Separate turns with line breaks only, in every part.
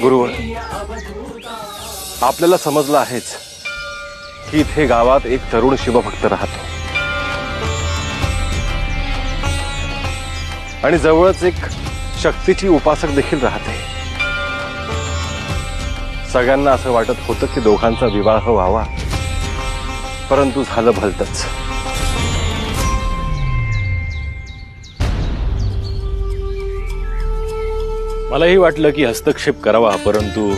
गुरुवर, आपल्याला समजलं आहेच की इथे गावात एक तरुण शिवभक्त राहतो आणि जवळच एक शक्तीची उपासक देखील राहते. सगळ्यांना असं वाटत होतं की दोघांचा विवाह व्हावा, परंतु झालं भलतंच.
मलाही वाटलं की हस्तक्षेप करावा, परंतु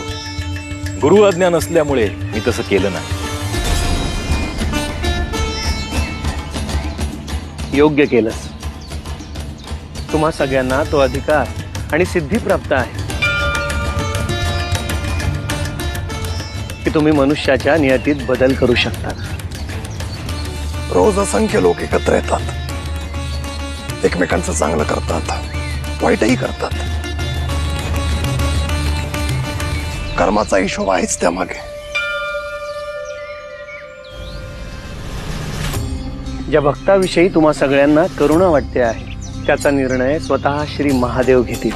गुरु आज्ञा नसल्यामुळे मी तसं केलं नाही.
योग्य केलंस. तुम्हा सगळ्यांना तो अधिकार आणि सिद्धी प्राप्त आहे की तुम्ही मनुष्याच्या नियतीत बदल करू शकता.
रोज असंख्य लोक एकत्र येतात, एकमेकांचं चांगलं करतात, वाईटही करतात. कर्माचा हिशोब आहेच त्यामागे.
ज्या भक्ताविषयी तुम्हा सगळ्यांना करुणा वाटते आहे त्याचा निर्णय स्वतः श्री महादेव घेतील.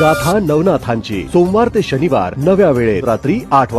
गाथा नवनाथांची सोमवार ते शनिवार नव्या वेळेत रात्री 8 वाजता.